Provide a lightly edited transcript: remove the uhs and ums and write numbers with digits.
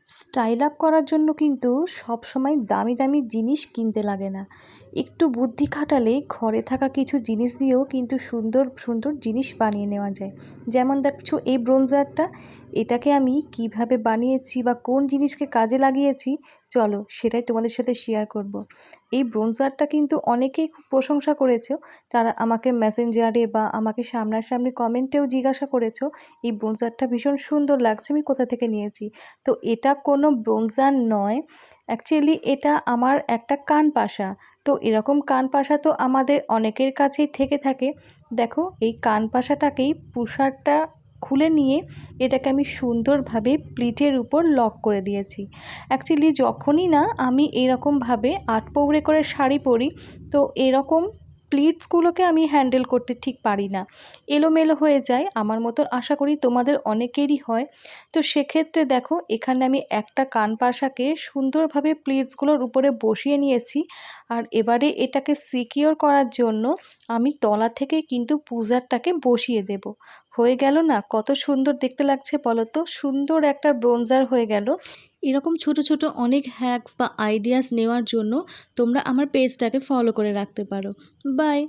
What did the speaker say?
Style up করার জন্য কিন্তু সব সময় দামি দামি জিনিস কিনতে লাগে না। একটু বুদ্ধি খাটালে ঘরে থাকা কিছু জিনিস দিয়েও কিন্তু সুন্দর সুন্দর জিনিস বানিয়ে নেওয়া যায়। যেমন দেখছো এই ব্রোঞ্জারটা, এটাকে আমি কিভাবে বানিয়েছি বা কোন জিনিসকে কাজে লাগিয়েছি, চলো সেটাই তোমাদের সাথে শেয়ার করব। এই ব্রোঞ্জারটা কিন্তু অনেকেই খুব প্রশংসা করেছো, তারা আমাকে মেসেঞ্জারে বা আমাকে সামনাসামনি কমেন্টেও জিজ্ঞাসা করেছো এই ব্রোঞ্জারটা ভীষণ সুন্দর লাগছে, আমি কোথা থেকে নিয়েছি। তো এটা কোনো ব্রোঞ্জার নয়, অ্যাকচুয়ালি এটা আমার একটা কানপাশা। তো এরকম কানপাশা তো আমাদের অনেকের কাছেই থেকে থাকে। দেখো এই কানপাশাটাকেই পুশারটা খুলে নিয়ে এটাকে আমি সুন্দরভাবে প্লিটের উপর লক করে দিয়েছি। অ্যাকচুয়ালি যখনই না আমি এরকমভাবে আটপৌরে করে শাড়ি পরি, তো এরকম প্লিটসগুলোকে আমি হ্যান্ডেল করতে ঠিক পারি না, এলোমেলো হয়ে যায়। আমার মতো আশা করি তোমাদের অনেকেরই হয়। তো সেক্ষেত্রে দেখো এখানে আমি একটা কানপাশাকে সুন্দরভাবে প্লিটসগুলোর উপরে বসিয়ে নিয়েছি। আর এবারে এটাকে সিকিওর করার জন্য আমি তলা থেকে কিন্তু পুজারটাকে বসিয়ে দেব। হয়ে গেল না? কত সুন্দর দেখতে লাগছে বলো তো? সুন্দর একটা ব্রোঞ্জার হয়ে গেল। এরকম ছোট ছোট অনেক হ্যাকস বা আইডিয়াস নেওয়ার জন্য তোমরা আমার পেজটাকে ফলো করে রাখতে পারো। বাই।